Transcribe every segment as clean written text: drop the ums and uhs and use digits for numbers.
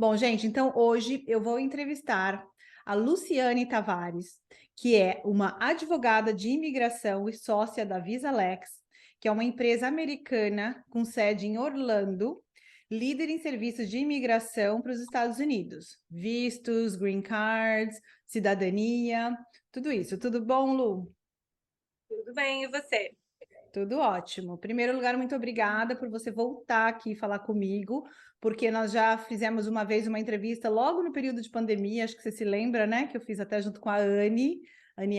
Bom, gente, então hoje eu vou entrevistar a Luciane Tavares, que é uma advogada de imigração e sócia da VisaLex, que é uma empresa americana com sede em Orlando, líder em serviços de imigração para os Estados Unidos, vistos, green cards, cidadania, tudo isso. Tudo bom, Lu? Tudo bem, e você? Tudo ótimo. Em primeiro lugar, muito obrigada por você voltar aqui e falar comigo, porque nós já fizemos uma vez uma entrevista logo no período de pandemia, acho que você se lembra, né? Que eu fiz até junto com a Anne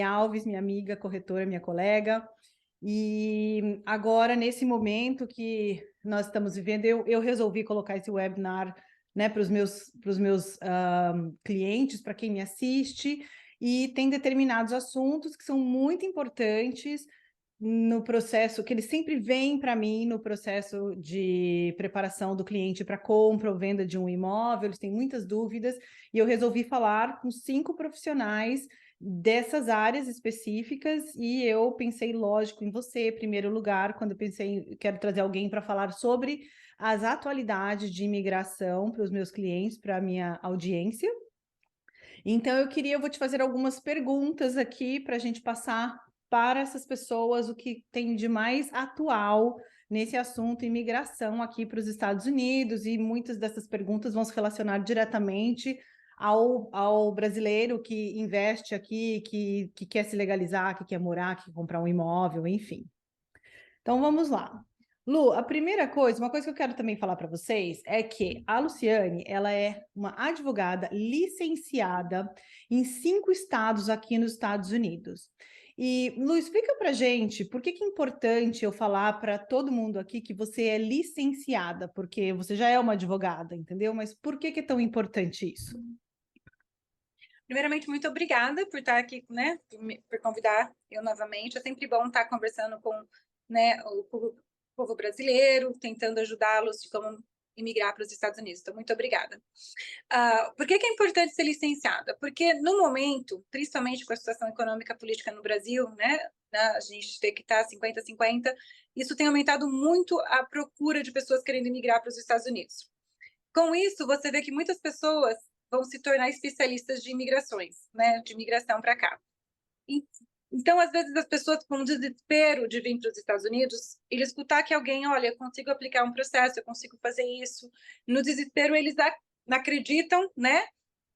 Alves, minha amiga, corretora, minha colega. E agora, nesse momento que nós estamos vivendo, eu resolvi colocar esse webinar, né, para os meus clientes, para quem me assiste, e tem determinados assuntos que são muito importantes no processo, que eles sempre vêm para mim no processo de preparação do cliente para compra ou venda de um imóvel, eles têm muitas dúvidas, e eu resolvi falar com 5 profissionais dessas áreas específicas, e eu pensei, lógico, em você, em primeiro lugar, quando eu pensei, quero trazer alguém para falar sobre as atualidades de imigração para os meus clientes, para a minha audiência. Então, eu vou te fazer algumas perguntas aqui para a gente passar para essas pessoas o que tem de mais atual nesse assunto imigração aqui para os Estados Unidos, e muitas dessas perguntas vão se relacionar diretamente ao brasileiro que investe aqui, que quer se legalizar, que quer morar, que quer comprar um imóvel, enfim. Então vamos lá. Lu, a primeira coisa, uma coisa que eu quero também falar para vocês é que a Luciane, ela é uma advogada licenciada em 5 estados aqui nos Estados Unidos. E, Lu, explica para gente por que é importante eu falar para todo mundo aqui que você é licenciada, porque você já é uma advogada, entendeu? Mas por que é tão importante isso? Primeiramente, muito obrigada por estar aqui, né, por convidar eu novamente. É sempre bom estar conversando com, né, o povo brasileiro, tentando ajudá-los de como imigrar para os Estados Unidos. Então, muito obrigada. Por que é importante ser licenciada? Porque no momento, principalmente com a situação econômica e política no Brasil, né, a gente tem que estar 50-50, isso tem aumentado muito a procura de pessoas querendo imigrar para os Estados Unidos. Com isso, você vê que muitas pessoas vão se tornar especialistas de imigrações, né, de imigração para cá. E, então, às vezes, as pessoas com desespero de vir para os Estados Unidos, ele escutar que alguém, olha, eu consigo aplicar um processo, eu consigo fazer isso. No desespero, eles acreditam, né,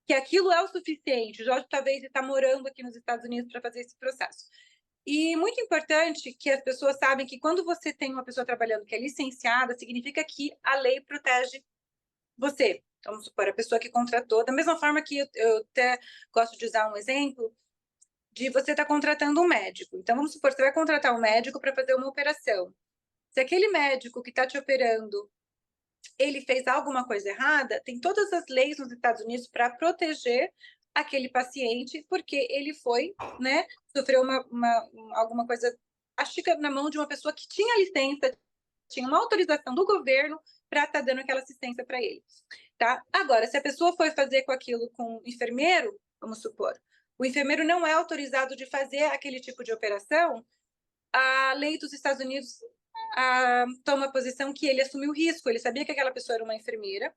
que aquilo é o suficiente. Já talvez está morando aqui nos Estados Unidos para fazer esse processo. E muito importante que as pessoas sabem que quando você tem uma pessoa trabalhando que é licenciada, significa que a lei protege você. Então, vamos supor, a pessoa que contratou, da mesma forma que eu até gosto de usar um exemplo, de você estar contratando um médico. Então, vamos supor, você vai contratar um médico para fazer uma operação. Se aquele médico que está te operando, ele fez alguma coisa errada, tem todas as leis nos Estados Unidos para proteger aquele paciente, porque ele foi, né, sofreu alguma coisa, acho que na mão de uma pessoa que tinha licença, tinha uma autorização do governo para estar dando aquela assistência para ele. Tá? Agora, se a pessoa foi fazer com aquilo com um enfermeiro, vamos supor, o enfermeiro não é autorizado de fazer aquele tipo de operação, a lei dos Estados Unidos toma a posição que ele assumiu o risco, ele sabia que aquela pessoa era uma enfermeira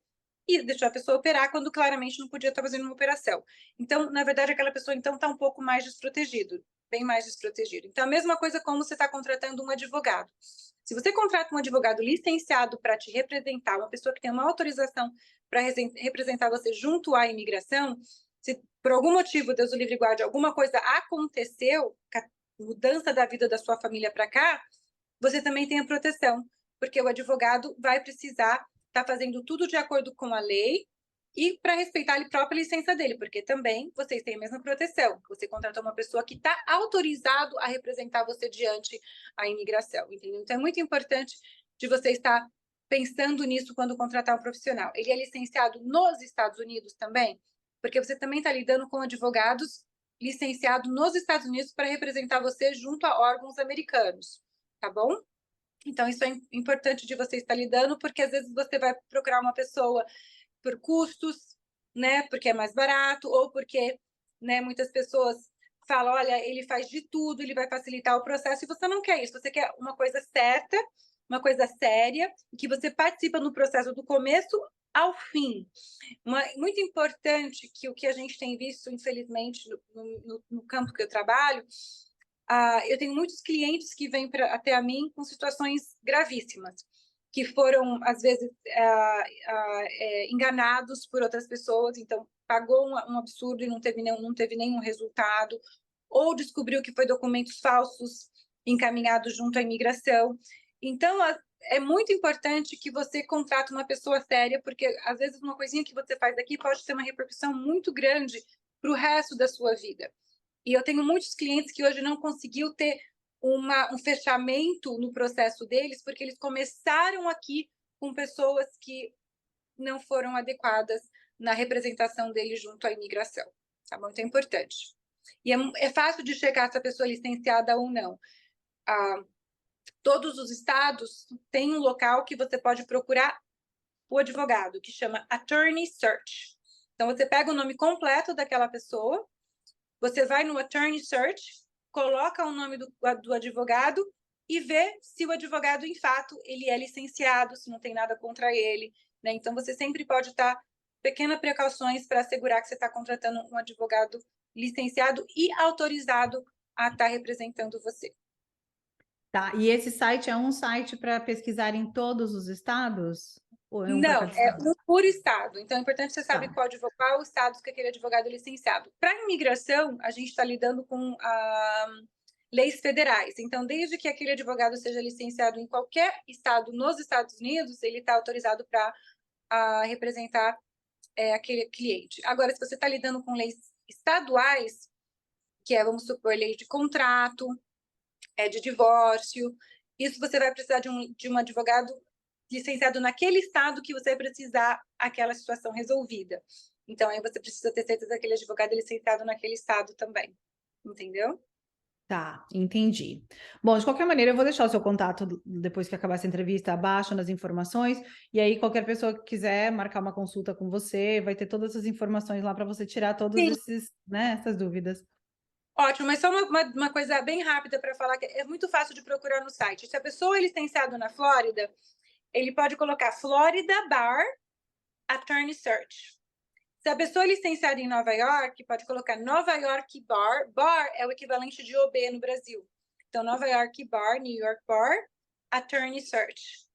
e deixou a pessoa operar quando claramente não podia estar fazendo uma operação. Então, na verdade, aquela pessoa então está um pouco mais desprotegido, bem mais desprotegido. Então, a mesma coisa como você está contratando um advogado. Se você contrata um advogado licenciado para te representar, uma pessoa que tem uma autorização para representar você junto à imigração, se por algum motivo, Deus o livre e guarde, alguma coisa aconteceu, mudança da vida da sua família para cá, você também tem a proteção, porque o advogado vai precisar estar fazendo tudo de acordo com a lei e para respeitar a própria licença dele, porque também vocês têm a mesma proteção. Você contratou uma pessoa que está autorizado a representar você diante a imigração, entendeu? Então é muito importante de você estar pensando nisso quando contratar um profissional. Ele é licenciado nos Estados Unidos também, porque você também está lidando com advogados licenciados nos Estados Unidos para representar você junto a órgãos americanos, tá bom? Então, isso é importante de você estar lidando, porque às vezes você vai procurar uma pessoa por custos, né, porque é mais barato, ou porque, né, muitas pessoas falam, olha, ele faz de tudo, ele vai facilitar o processo, e você não quer isso, você quer uma coisa certa, uma coisa séria, que você participa no processo do começo ao fim. Muito importante que o que a gente tem visto, infelizmente, no campo que eu trabalho, eu tenho muitos clientes que vêm até a mim com situações gravíssimas, que foram, às vezes, enganados por outras pessoas, então pagou um absurdo e não teve nenhum resultado, ou descobriu que foi documentos falsos encaminhados junto à imigração. Então, é muito importante que você contrate uma pessoa séria, porque às vezes uma coisinha que você faz aqui pode ter uma repercussão muito grande para o resto da sua vida. E eu tenho muitos clientes que hoje não conseguiu ter um fechamento no processo deles, porque eles começaram aqui com pessoas que não foram adequadas na representação deles junto à imigração. Tá bom? Então é importante. E é fácil de checar se a pessoa é licenciada ou não. Todos os estados têm um local que você pode procurar o advogado, que chama Attorney Search. Então, você pega o nome completo daquela pessoa, você vai no Attorney Search, coloca o nome do advogado e vê se o advogado, em fato, ele é licenciado, se não tem nada contra ele, né? Então, você sempre pode estar pequenas precauções para assegurar que você está contratando um advogado licenciado e autorizado a estar representando você. Tá, e esse site é um site para pesquisar em todos os estados? Ou é um para Não, cada é estado? um por estado. Então, é importante você saber Tá, qual o estado que aquele advogado é licenciado. Para imigração, a gente está lidando com leis federais. Então, desde que aquele advogado seja licenciado em qualquer estado nos Estados Unidos, ele está autorizado para representar aquele cliente. Agora, se você está lidando com leis estaduais, que é, vamos supor, lei de contrato, de divórcio, isso você vai precisar de um advogado licenciado naquele estado que você vai precisar aquela situação resolvida. Então, aí você precisa ter certeza que aquele advogado é licenciado naquele estado também. Entendeu? tá, entendi. Bom, de qualquer maneira, eu vou deixar o seu contato depois que acabar essa entrevista abaixo nas informações, e aí qualquer pessoa que quiser marcar uma consulta com você, vai ter todas essas informações lá para você tirar todos Sim, esses, né, essas dúvidas. ótimo. Mas só uma coisa bem rápida para falar, que é muito fácil de procurar no site. Se a pessoa é licenciada na Flórida, ele pode colocar Florida Bar Attorney Search. Se a pessoa é licenciada em Nova York, pode colocar Nova York Bar. Bar é o equivalente de OB no Brasil. Então, Nova York Bar, New York Bar, Attorney Search.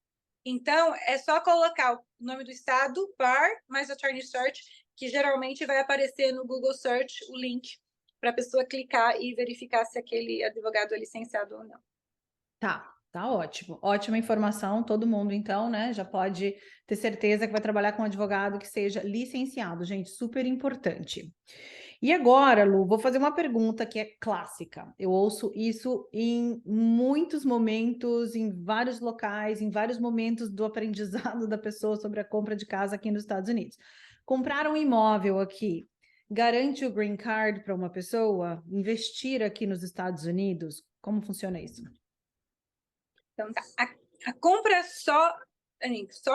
Então, é só colocar o nome do estado, Bar, mais Attorney Search, que geralmente vai aparecer no Google Search o link para a pessoa clicar e verificar se aquele advogado é licenciado ou não. Tá ótimo. Ótima informação. Todo mundo, então, né, já pode ter certeza que vai trabalhar com um advogado que seja licenciado, gente, super importante. E agora, Lu, vou fazer uma pergunta que é clássica. Eu ouço isso em muitos momentos, em vários locais, em vários momentos do aprendizado da pessoa sobre a compra de casa aqui nos Estados Unidos. Comprar um imóvel aqui garante o green card para uma pessoa? Investir aqui nos Estados Unidos? Como funciona isso? Então, tá. A compra só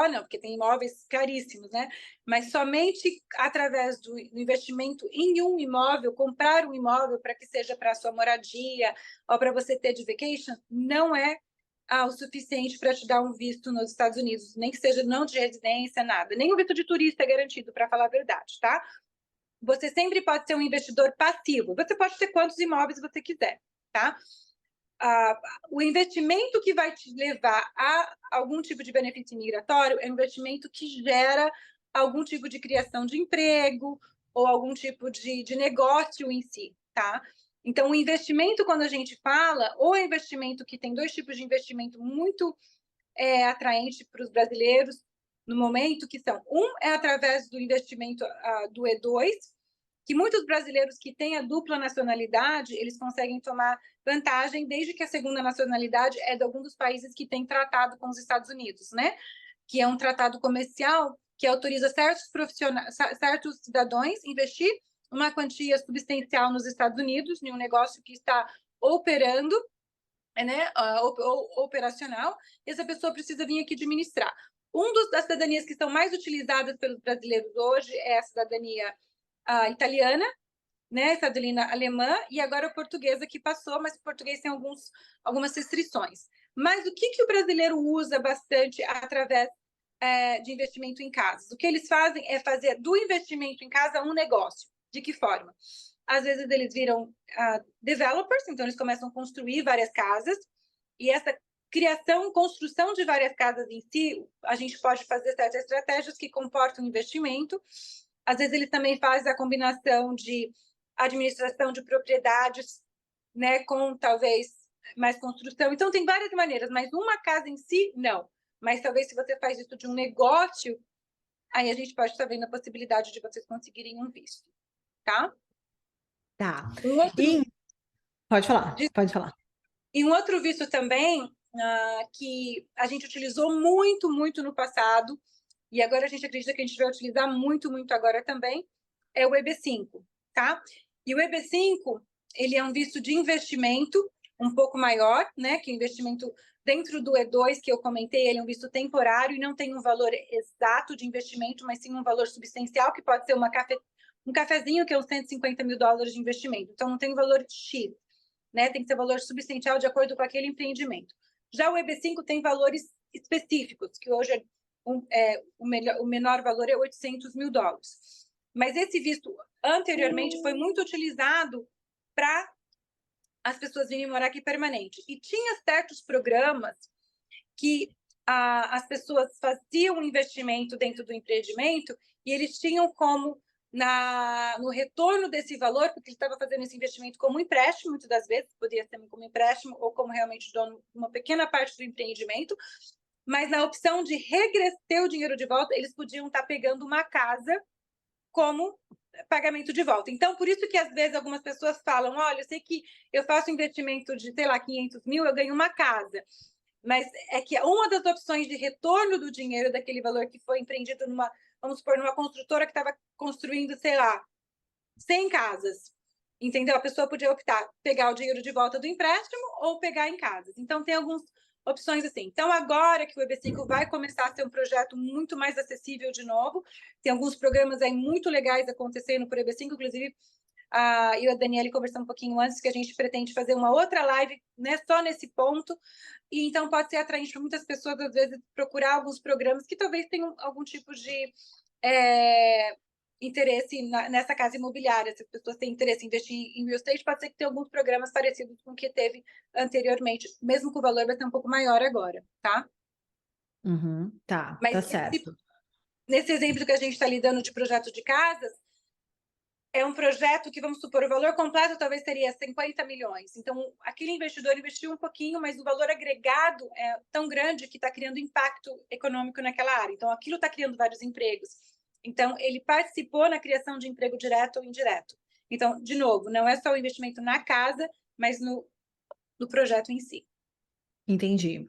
não, porque tem imóveis caríssimos, né? Mas somente através do investimento em um imóvel, comprar um imóvel para que seja para a sua moradia ou para você ter de vacation, não é o suficiente para te dar um visto nos Estados Unidos, nem que seja não de residência, nada. Nem o visto de turista é garantido, para falar a verdade, tá? Você sempre pode ser um investidor passivo. Você pode ter quantos imóveis você quiser, tá? O investimento que vai te levar a algum tipo de benefício migratório é um investimento que gera algum tipo de criação de emprego ou algum tipo de negócio em si, tá? Então, o investimento, quando a gente fala, ou é investimento que tem dois tipos de investimento muito atraente para os brasileiros no momento, que são, um é através do investimento do E2, que muitos brasileiros que têm a dupla nacionalidade, eles conseguem tomar vantagem desde que a segunda nacionalidade é de algum dos países que tem tratado com os Estados Unidos, né? Que é um tratado comercial que autoriza certos cidadãos investir uma quantia substancial nos Estados Unidos, em um negócio que está operando, né, operacional, e essa pessoa precisa vir aqui administrar. Das cidadanias que são mais utilizadas pelos brasileiros hoje é a cidadania italiana, né, cidadania alemã, e agora a portuguesa que passou, mas o português tem algumas restrições. Mas o que o brasileiro usa bastante através de investimento em casas. O que eles fazem é fazer do investimento em casa um negócio. De que forma? Às vezes eles viram developers, então eles começam a construir várias casas, e essa criação, construção de várias casas em si, a gente pode fazer certas estratégias que comportam investimento. Às vezes eles também fazem a combinação de administração de propriedades, né, com talvez mais construção. Então tem várias maneiras, mas uma casa em si, não. Mas talvez se você faz isso de um negócio, aí a gente pode estar vendo a possibilidade de vocês conseguirem um visto, tá? Tá. Um outro, Pode falar, pode falar. e um outro visto também, que a gente utilizou muito, muito no passado, e agora a gente acredita que a gente vai utilizar muito, muito agora também, é o EB5, tá? E o EB5, ele é um visto de investimento um pouco maior, né? Que o investimento dentro do E2 que eu comentei, ele é um visto temporário e não tem um valor exato de investimento, mas sim um valor substancial, que pode ser um cafezinho, que é uns $150 mil de investimento. Então, não tem um valor X, né? Tem que ser valor substancial de acordo com aquele empreendimento. Já o EB5 tem valores específicos, que hoje o menor valor é $800 mil. Mas esse visto, anteriormente, foi muito utilizado para as pessoas virem morar aqui permanente. E tinha certos programas que as pessoas faziam um investimento dentro do empreendimento e eles tinham como, no retorno desse valor, porque ele estava fazendo esse investimento como empréstimo, muitas das vezes, poderia ser como empréstimo ou como realmente dono de uma pequena parte do empreendimento, mas na opção de ter o dinheiro de volta, eles podiam estar pegando uma casa como pagamento de volta. Então, por isso que às vezes algumas pessoas falam, olha, eu sei que eu faço investimento de, sei lá, 500 mil, eu ganho uma casa. Mas é que uma das opções de retorno do dinheiro daquele valor que foi empreendido vamos supor, numa construtora que estava construindo, sei lá, 100 casas. Entendeu? A pessoa podia optar pegar o dinheiro de volta do empréstimo ou pegar em casas. Então, tem algumas opções assim. Então, agora que o EB5 vai começar a ser um projeto muito mais acessível de novo, tem alguns programas aí muito legais acontecendo por EB5, inclusive eu e a Daniele conversamos um pouquinho antes que a gente pretende fazer uma outra live, né, só nesse ponto, e então pode ser atraente para muitas pessoas, às vezes, procurar alguns programas que talvez tenham algum tipo de interesse nessa casa imobiliária. Se as pessoas têm interesse em investir em real estate, pode ser que tenha alguns programas parecidos com o que teve anteriormente, mesmo que o valor vai ser um pouco maior agora, tá? Tá, Mas tá certo. nesse exemplo que a gente está lidando de projeto de casas, é um projeto que, vamos supor, o valor completo talvez seria 50 milhões. Então, aquele investidor investiu um pouquinho, mas o valor agregado é tão grande que está criando impacto econômico naquela área. Então, aquilo está criando vários empregos. Então, ele participou na criação de emprego direto ou indireto. Então, de novo, não é só o investimento na casa, mas no projeto em si. Entendi.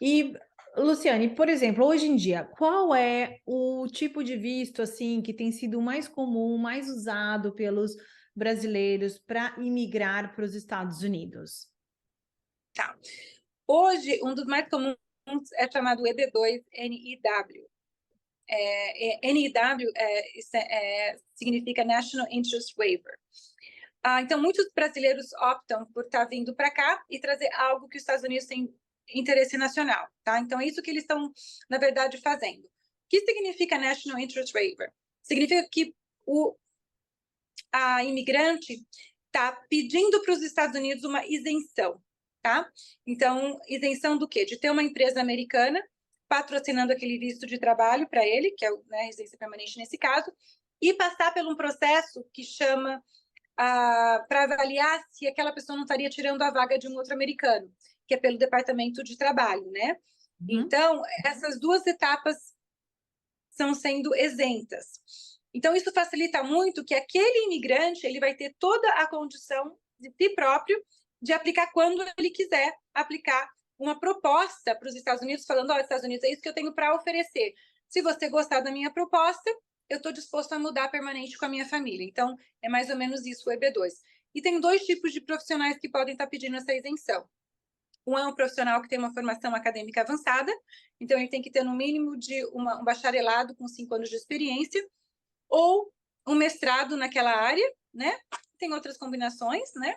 E, Luciane, por exemplo, hoje em dia, qual é o tipo de visto assim que tem sido mais comum, mais usado pelos brasileiros para imigrar para os Estados Unidos? Tá. Hoje, um dos mais comuns é chamado EB2 NIW. NIW significa National Interest Waiver. Então, muitos brasileiros optam por estar vindo para cá e trazer algo que os Estados Unidos têm interesse nacional, tá? Então, é isso que eles estão, na verdade, fazendo. O que significa National Interest Waiver? Significa que a imigrante está pedindo para os Estados Unidos uma isenção, tá? Então, isenção do quê? De ter uma empresa americana patrocinando aquele visto de trabalho para ele, que é a residência permanente nesse caso, e passar por um processo que chama para avaliar se aquela pessoa não estaria tirando a vaga de um outro americano, que é pelo Departamento de Trabalho, né? Então, essas duas etapas são sendo isentas. Então, isso facilita muito que aquele imigrante ele vai ter toda a condição de si próprio de aplicar quando ele quiser aplicar uma proposta para os Estados Unidos, falando, olha, Estados Unidos, é isso que eu tenho para oferecer. Se você gostar da minha proposta, eu estou disposto a mudar permanente com a minha família. Então, é mais ou menos isso o EB2. E tem dois tipos de profissionais que podem estar pedindo essa isenção. Um é um profissional que tem uma formação acadêmica avançada, então ele tem que ter no mínimo de um bacharelado com 5 anos de experiência, ou um mestrado naquela área, né? Tem outras combinações, né?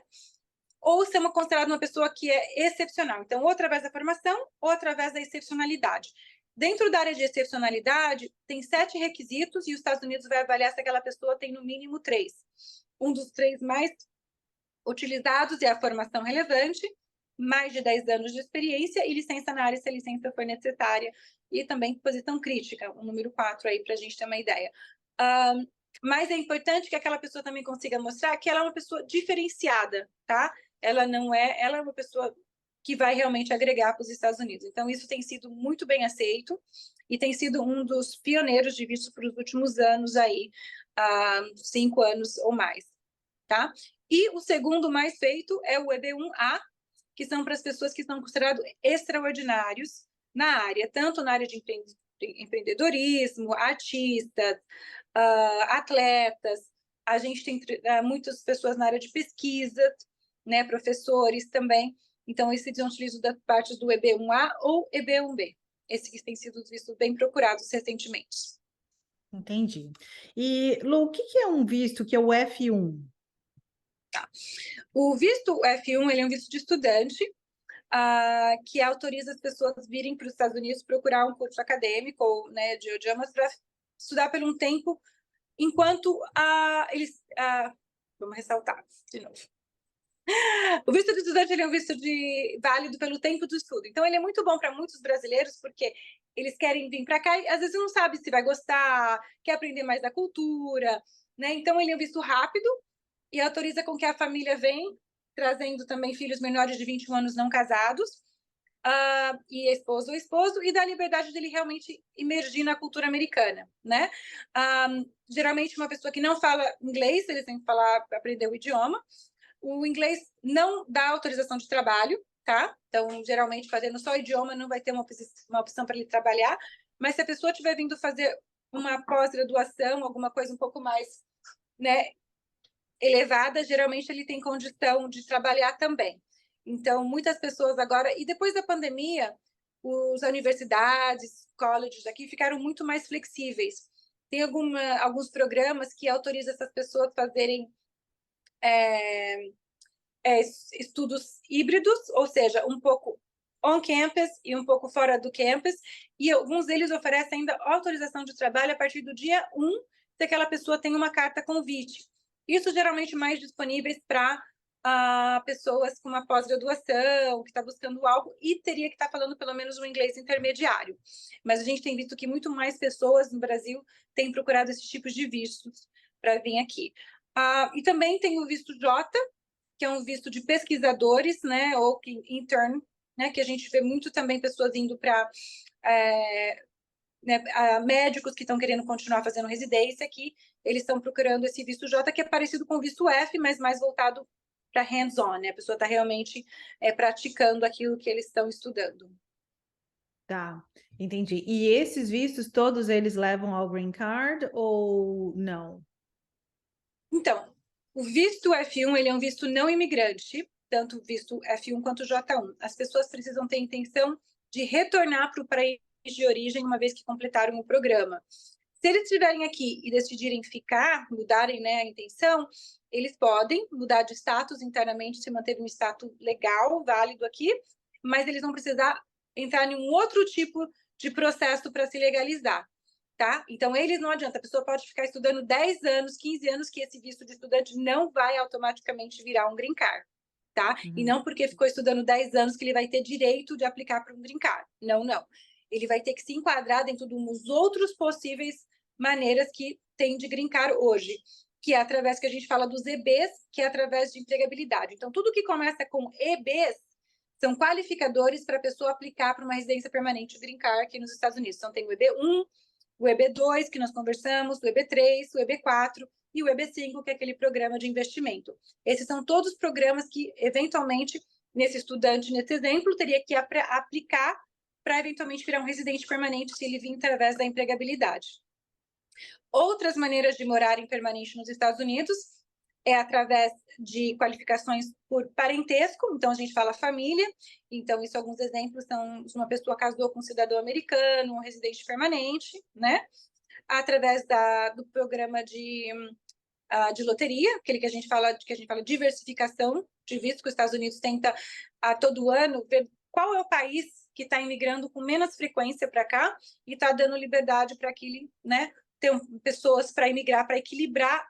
Ou ser considerado uma pessoa que é excepcional. Então, ou através da formação, ou através da excepcionalidade. Dentro da área de excepcionalidade, tem 7 requisitos e os Estados Unidos vai avaliar se aquela pessoa tem no mínimo 3. Um dos 3 mais utilizados é a formação relevante, mais de 10 anos de experiência e licença na área se a licença for necessária, e também posição crítica, o número 4 aí, para a gente ter uma ideia. Mas é importante que aquela pessoa também consiga mostrar que ela é uma pessoa diferenciada, tá? Ela é uma pessoa que vai realmente agregar para os Estados Unidos. Então, isso tem sido muito bem aceito e tem sido um dos pioneiros de visto para os últimos anos aí, 5 anos ou mais, tá? E o segundo mais feito é o EB1A, que são para as pessoas que são considerados extraordinários na área, tanto na área de empreendedorismo, artistas, atletas. A gente tem muitas pessoas na área de pesquisa, né, professores também. Então, esse eles utilizam das partes do EB1A ou EB1B. Esses têm sido vistos bem procurados recentemente. Entendi. E, Lu, o que é um visto que é o F1? Tá. O visto F1 ele é um visto de estudante que autoriza as pessoas virem para os Estados Unidos procurar um curso acadêmico ou, né, de idiomas para estudar por um tempo, enquanto eles... vamos ressaltar de novo. O visto de estudante ele é um visto válido pelo tempo do estudo. Então, ele é muito bom para muitos brasileiros, porque eles querem vir para cá e, às vezes, não sabe se vai gostar, quer aprender mais da cultura, né? Então, ele é um visto rápido e autoriza com que a família venha, trazendo também filhos menores de 21 anos não casados, e esposo ou esposo, e dá a liberdade dele realmente imergir na cultura americana, né? Geralmente, uma pessoa que não fala inglês, eles têm que aprender o idioma. O inglês não dá autorização de trabalho, tá? Então, geralmente, fazendo só idioma, não vai ter uma opção para ele trabalhar. Mas se a pessoa estiver vindo fazer uma pós-graduação, alguma coisa um pouco mais, né, elevada, geralmente ele tem condição de trabalhar também. Então, muitas pessoas agora... E depois da pandemia, as universidades, colleges aqui ficaram muito mais flexíveis. Tem alguns programas que autorizam essas pessoas a fazerem estudos híbridos, ou seja, um pouco on-campus e um pouco fora do campus, e alguns deles oferecem ainda autorização de trabalho a partir do dia 1, se aquela pessoa tem uma carta convite. Isso geralmente mais disponíveis para pessoas com uma pós-graduação, que está buscando algo e teria que estar falando pelo menos um inglês intermediário. Mas a gente tem visto que muito mais pessoas no Brasil têm procurado esses tipos de vistos para vir aqui. E também tem o visto J, que é um visto de pesquisadores, né, ou intern, né, que a gente vê muito também pessoas indo para médicos que estão querendo continuar fazendo residência aqui, eles estão procurando esse visto J, que é parecido com o visto F, mas mais voltado para hands-on, né? A pessoa está realmente praticando aquilo que eles estão estudando. Tá, entendi. E esses vistos, todos eles levam ao green card ou não? Então, o visto F1 ele é um visto não imigrante, tanto o visto F1 quanto o J1. As pessoas precisam ter intenção de retornar para o país de origem uma vez que completaram o programa. Se eles estiverem aqui e decidirem ficar, mudarem, né, a intenção, eles podem mudar de status internamente, se manter um status legal, válido aqui, mas eles vão precisar entrar em um outro tipo de processo para se legalizar. Tá? Então, eles não adianta, a pessoa pode ficar estudando 10 anos, 15 anos, que esse visto de estudante não vai automaticamente virar um green card, tá? E não porque ficou estudando 10 anos que ele vai ter direito de aplicar para um green card. Não, não. Ele vai ter que se enquadrar dentro de uns outros possíveis maneiras que tem de green card hoje, que é através que a gente fala dos EBs, que é através de empregabilidade. Então, tudo que começa com EBs são qualificadores para a pessoa aplicar para uma residência permanente green card aqui nos Estados Unidos. Então, tem o EB1, o EB2, que nós conversamos, o EB3, o EB4 e o EB5, que é aquele programa de investimento. Esses são todos programas que, eventualmente, nesse estudante, nesse exemplo, teria que aplicar para, eventualmente, virar um residente permanente se ele vir através da empregabilidade. Outras maneiras de morar em permanente nos Estados Unidos é através de qualificações por parentesco, então a gente fala família, então isso alguns exemplos são se uma pessoa casou com um cidadão americano, um residente permanente, né? Através do programa de loteria, aquele que a gente fala diversificação de visto, que os Estados Unidos tenta a todo ano ver qual é o país que está imigrando com menos frequência para cá e está dando liberdade para aquele, né, ter pessoas para imigrar, para equilibrar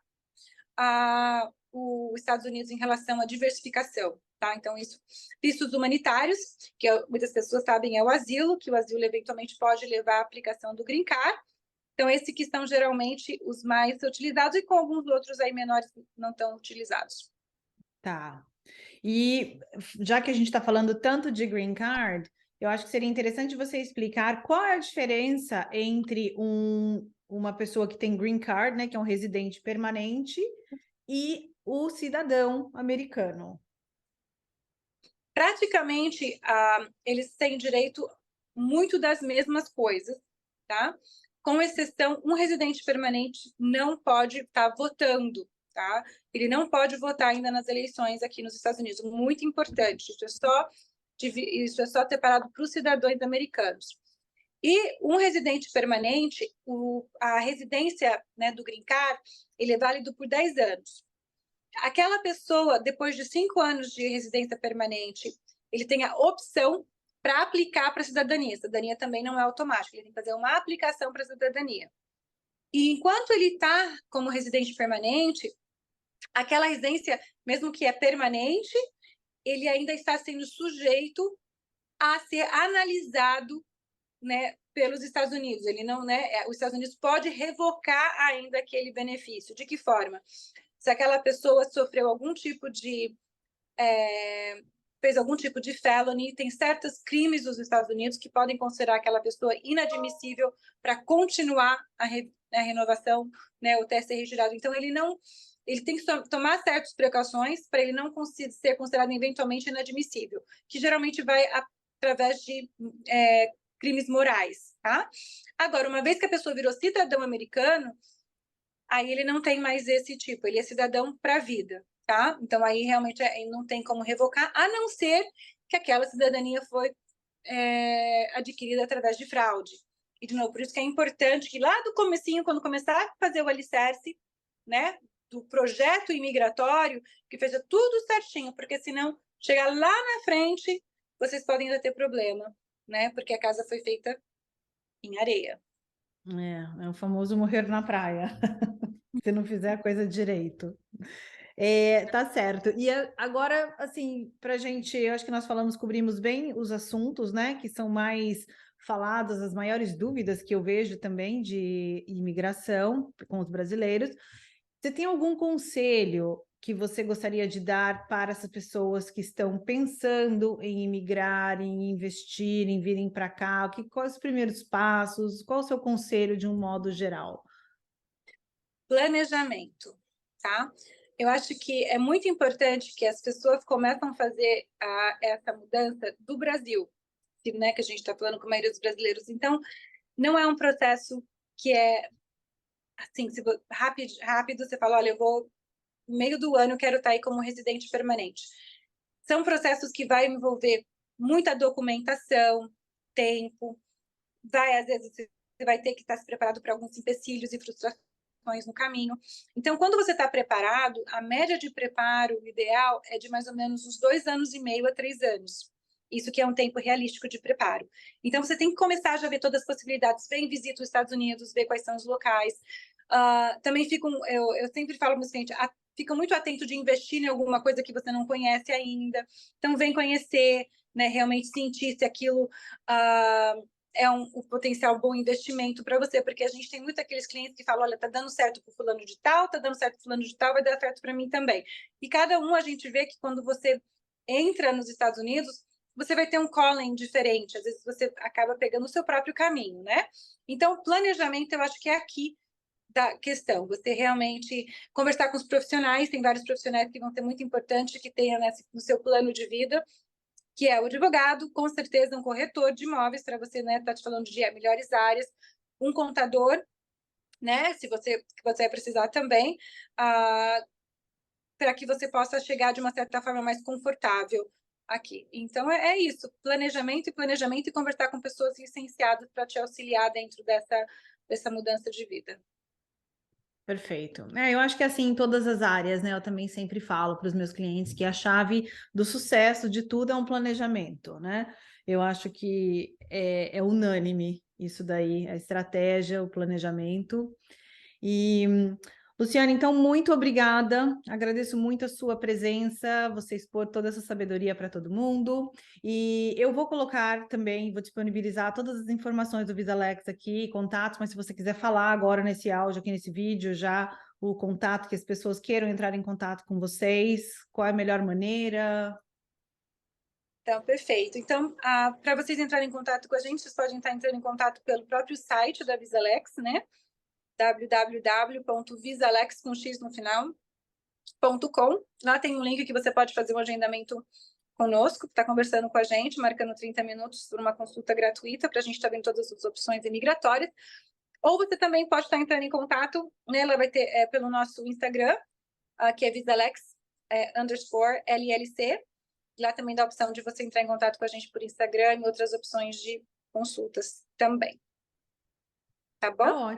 os Estados Unidos em relação à diversificação. Tá? Então, isso, vistos humanitários, que muitas pessoas sabem é o asilo, que o asilo eventualmente pode levar à aplicação do Green Card. Então, esses que são geralmente os mais utilizados e com alguns outros aí menores não tão utilizados. Tá. E já que a gente está falando tanto de Green Card, eu acho que seria interessante você explicar qual é a diferença entre uma pessoa que tem Green Card, né, que é um residente permanente, e o cidadão americano. Praticamente, eles têm direito muito das mesmas coisas, tá? Com exceção, um residente permanente não pode estar votando, tá? Ele não pode votar ainda nas eleições aqui nos Estados Unidos. Muito importante, isso é só separado para os cidadãos americanos. E um residente permanente, a residência, né, do Green Card, ele é válido por 10 anos. Aquela pessoa, depois de 5 anos de residência permanente, ele tem a opção para aplicar para a cidadania. A cidadania também não é automática, ele tem que fazer uma aplicação para a cidadania. E enquanto ele está como residente permanente, aquela residência, mesmo que é permanente, ele ainda está sendo sujeito a ser analisado, né, pelos Estados Unidos. Ele não, né, os Estados Unidos pode revocar ainda aquele benefício. De que forma? Se aquela pessoa sofreu algum tipo de fez algum tipo de felony, tem certos crimes nos Estados Unidos que podem considerar aquela pessoa inadmissível para continuar a renovação, né, o teste ser retirado. Então, ele tem que tomar certas precauções para ele não ser considerado eventualmente inadmissível, que geralmente vai através de crimes morais, tá? Agora, uma vez que a pessoa virou cidadão americano, aí ele não tem mais esse tipo, ele é cidadão para a vida, tá? Então, aí realmente não tem como revocar, a não ser que aquela cidadania foi adquirida através de fraude. E, de novo, por isso que é importante que lá do comecinho, quando começar a fazer o alicerce, né, do projeto imigratório, que fecha tudo certinho, porque senão, chegar lá na frente, vocês podem ainda ter problema, né? Porque a casa foi feita em areia. É o famoso morrer na praia, se não fizer a coisa direito. Tá certo. E agora, assim, para gente, eu acho que nós cobrimos bem os assuntos, né, que são mais falados, as maiores dúvidas que eu vejo também de imigração com os brasileiros. Você tem algum conselho que você gostaria de dar para essas pessoas que estão pensando em imigrar, em investir, em virem para cá? Quais os primeiros passos? Qual o seu conselho de um modo geral? Planejamento, tá? Eu acho que é muito importante que as pessoas começam a fazer essa mudança do Brasil, né, que a gente está falando com a maioria dos brasileiros. Então, não é um processo que é assim, rápido, você fala, olha, eu vou no meio do ano, eu quero estar aí como residente permanente. São processos que vai envolver muita documentação, tempo, às vezes, você vai ter que estar se preparado para alguns empecilhos e frustrações no caminho. Então, quando você está preparado, a média de preparo ideal é de mais ou menos uns 2 anos e meio a 3 anos. Isso que é um tempo realístico de preparo. Então, você tem que começar a já ver todas as possibilidades. Vem, visita os Estados Unidos, ver quais são os locais. Também eu sempre falo para os clientes, fica muito atento de investir em alguma coisa que você não conhece ainda. Então, vem conhecer, né, realmente sentir se aquilo é um potencial bom investimento para você, porque a gente tem muito aqueles clientes que falam, olha, tá dando certo para o fulano de tal, tá dando certo para o fulano de tal, vai dar certo para mim também. E cada um a gente vê que quando você entra nos Estados Unidos, você vai ter um calling diferente, às vezes você acaba pegando o seu próprio caminho, né? Então, planejamento, eu acho que é aqui da questão, você realmente conversar com os profissionais, tem vários profissionais que vão ser muito importantes, que tenham no seu plano de vida, que é o advogado, com certeza um corretor de imóveis, para você, né, tá te falando de melhores áreas, um contador, né, se você vai precisar também, para que você possa chegar de uma certa forma mais confortável aqui. Então, é isso, planejamento e conversar com pessoas licenciadas para te auxiliar dentro dessa mudança de vida. Perfeito. Eu acho que assim, em todas as áreas, né? Eu também sempre falo para os meus clientes que a chave do sucesso de tudo é um planejamento, né? Eu acho que é unânime isso daí, a estratégia, o planejamento. E, Luciana, então, muito obrigada. Agradeço muito a sua presença, você expor toda essa sabedoria para todo mundo. E eu vou colocar também, vou disponibilizar todas as informações do VisaLex aqui, contatos, mas se você quiser falar agora nesse áudio, aqui nesse vídeo, já o contato, que as pessoas queiram entrar em contato com vocês, qual é a melhor maneira? Então, perfeito. Então, para vocês entrarem em contato com a gente, vocês podem estar entrando em contato pelo próprio site da VisaLex, né? www.visalex com X no final.com. Lá tem um link que você pode fazer um agendamento conosco, está conversando com a gente, marcando 30 minutos por uma consulta gratuita para a gente estar vendo todas as opções imigratórias. Ou você também pode estar entrando em contato, né? Ela vai ter pelo nosso Instagram, que é Visalex _LLC. Lá também dá a opção de você entrar em contato com a gente por Instagram e outras opções de consultas também. Tá bom?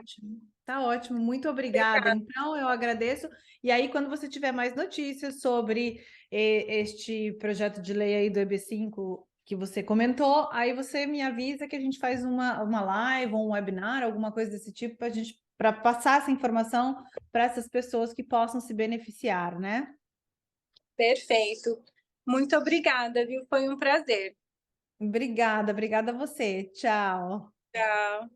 Tá ótimo, muito obrigada. Então, eu agradeço. E aí, quando você tiver mais notícias sobre este projeto de lei aí do EB5 que você comentou, aí você me avisa que a gente faz uma live, um webinar, alguma coisa desse tipo, para passar essa informação para essas pessoas que possam se beneficiar, né? Perfeito. Muito obrigada, viu? Foi um prazer. Obrigada a você. Tchau. Tchau.